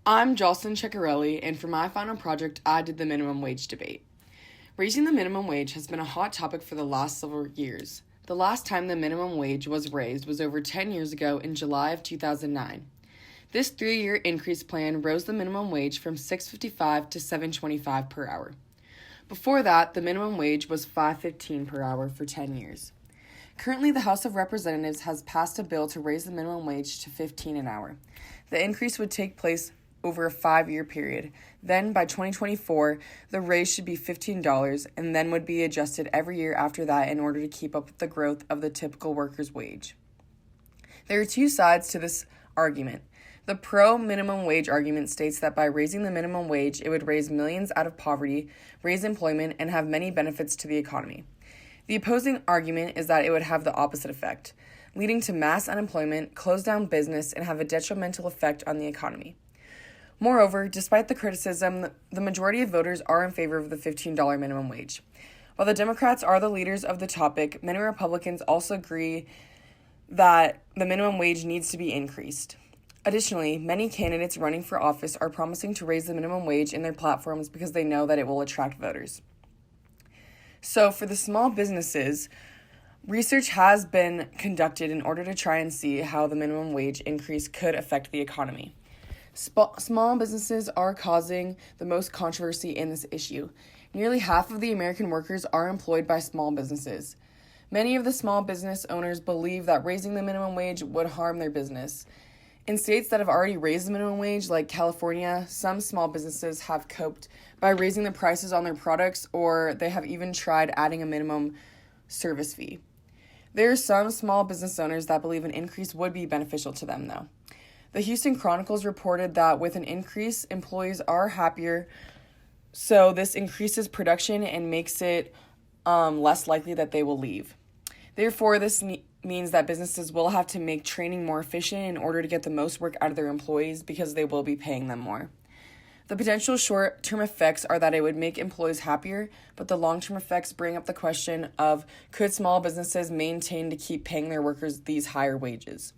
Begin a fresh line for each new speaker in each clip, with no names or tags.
I'm Jocelyn Ceccarelli, and for my final project, I did the minimum wage debate. Raising the minimum wage has been a hot topic for the last several years. The last time the minimum wage was raised was over 10 years ago in July of 2009. This 3-year increase plan rose the minimum wage from $6.55 to $7.25 per hour. Before that, the minimum wage was $5.15 per hour for 10 years. Currently, the House of Representatives has passed a bill to raise the minimum wage to $15 an hour. The increase would take place over a 5-year period. Then, by 2024, the raise should be $15 and then would be adjusted every year after that in order to keep up with the growth of the typical worker's wage. There are two sides to this argument. The pro-minimum wage argument states that by raising the minimum wage, it would raise millions out of poverty, raise employment, and have many benefits to the economy. The opposing argument is that it would have the opposite effect, leading to mass unemployment, close down business, and have a detrimental effect on the economy. Moreover, despite the criticism, the majority of voters are in favor of the $15 minimum wage. While the Democrats are the leaders of the topic, many Republicans also agree that the minimum wage needs to be increased. Additionally, many candidates running for office are promising to raise the minimum wage in their platforms because they know that it will attract voters. So, for the small businesses, research has been conducted in order to try and see how the minimum wage increase could affect the economy. Small businesses are causing the most controversy in this issue. Nearly half of the American workers are employed by small businesses. Many of the small business owners believe that raising the minimum wage would harm their business. In states that have already raised the minimum wage, like California, some small businesses have coped by raising the prices on their products, or they have even tried adding a minimum service fee. There are some small business owners that believe an increase would be beneficial to them, though. The Houston Chronicles reported that with an increase, employees are happier, so this increases production and makes it less likely that they will leave. Therefore, this means that businesses will have to make training more efficient in order to get the most work out of their employees because they will be paying them more. The potential short-term effects are that it would make employees happier, but the long-term effects bring up the question of could small businesses maintain to keep paying their workers these higher wages?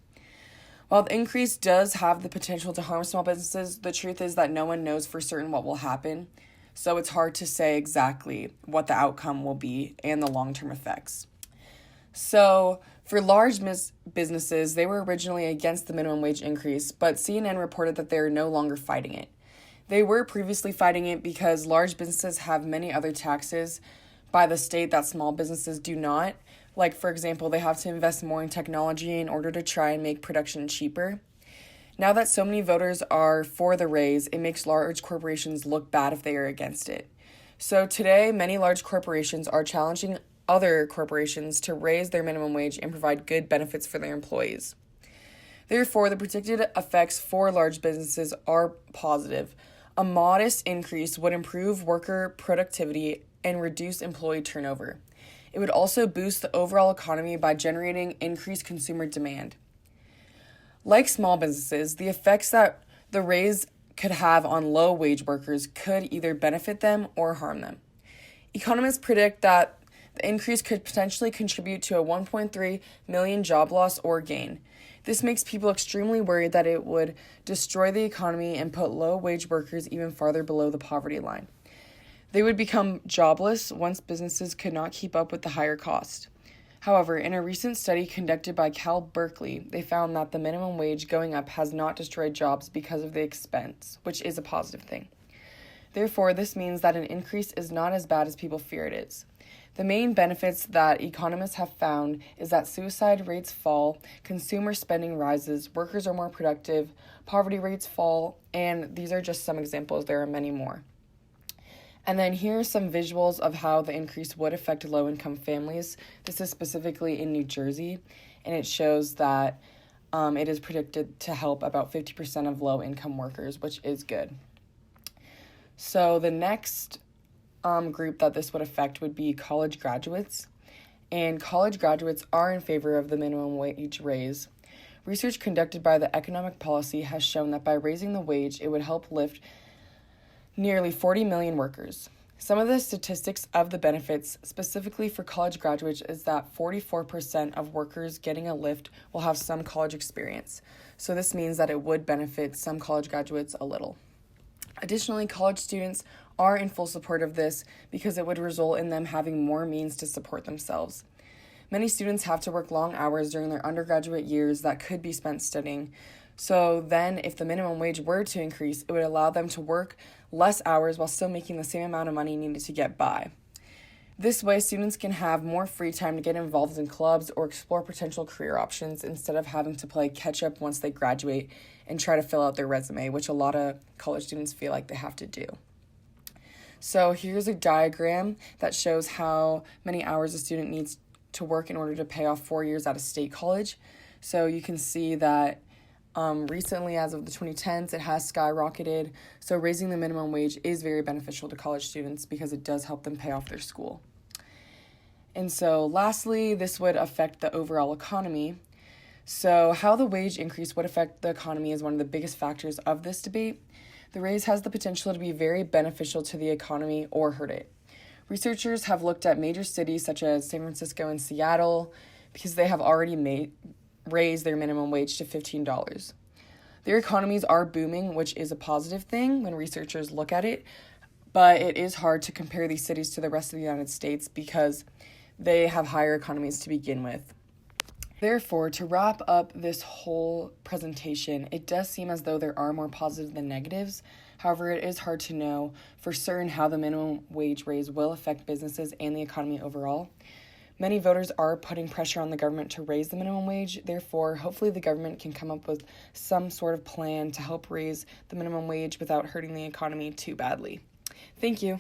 While the increase does have the potential to harm small businesses, the truth is that no one knows for certain what will happen, so it's hard to say exactly what the outcome will be and the long-term effects. So, for large businesses, they were originally against the minimum wage increase, but CNN reported that they are no longer fighting it. They were previously fighting it because large businesses have many other taxes by the state that small businesses do not. Like, for example, they have to invest more in technology in order to try and make production cheaper. Now that so many voters are for the raise, it makes large corporations look bad if they are against it. So today, many large corporations are challenging other corporations to raise their minimum wage and provide good benefits for their employees. Therefore, the predicted effects for large businesses are positive. A modest increase would improve worker productivity and reduce employee turnover. It would also boost the overall economy by generating increased consumer demand. Like small businesses, the effects that the raise could have on low-wage workers could either benefit them or harm them. Economists predict that the increase could potentially contribute to a 1.3 million job loss or gain. This makes people extremely worried that it would destroy the economy and put low-wage workers even farther below the poverty line. They would become jobless once businesses could not keep up with the higher cost. However, in a recent study conducted by Cal Berkeley, they found that the minimum wage going up has not destroyed jobs because of the expense, which is a positive thing. Therefore, this means that an increase is not as bad as people fear it is. The main benefits that economists have found is that suicide rates fall, consumer spending rises, workers are more productive, poverty rates fall, and these are just some examples. There are many more. And then here are some visuals of how the increase would affect low-income families. This is specifically in New Jersey, and it shows that it is predicted to help about 50% of low-income workers, which is good. So the next group that this would affect would be college graduates, and college graduates are in favor of the minimum wage raise. Research conducted by the Economic Policy has shown that by raising the wage, it would help lift nearly 40 million workers. Some of the statistics of the benefits, specifically for college graduates, is that 44% of workers getting a lift will have some college experience. So this means that it would benefit some college graduates a little. Additionally, college students are in full support of this because it would result in them having more means to support themselves. Many students have to work long hours during their undergraduate years that could be spent studying. So then, if the minimum wage were to increase, it would allow them to work less hours while still making the same amount of money needed to get by. This way, students can have more free time to get involved in clubs or explore potential career options instead of having to play catch-up once they graduate and try to fill out their resume, which a lot of college students feel like they have to do. So here's a diagram that shows how many hours a student needs to work in order to pay off 4 years at a state college. So you can see that recently, as of the 2010s, it has skyrocketed. So raising the minimum wage is very beneficial to college students because it does help them pay off their school. And so lastly, this would affect the overall economy. So how the wage increase would affect the economy is one of the biggest factors of this debate. The raise has the potential to be very beneficial to the economy or hurt it. Researchers have looked at major cities such as San Francisco and Seattle because they have already raised their minimum wage to $15. Their economies are booming, which is a positive thing when researchers look at it, but it is hard to compare these cities to the rest of the United States because they have higher economies to begin with. Therefore, to wrap up this whole presentation, it does seem as though there are more positives than negatives. However, it is hard to know for certain how the minimum wage raise will affect businesses and the economy overall. Many voters are putting pressure on the government to raise the minimum wage. Therefore, hopefully the government can come up with some sort of plan to help raise the minimum wage without hurting the economy too badly. Thank you.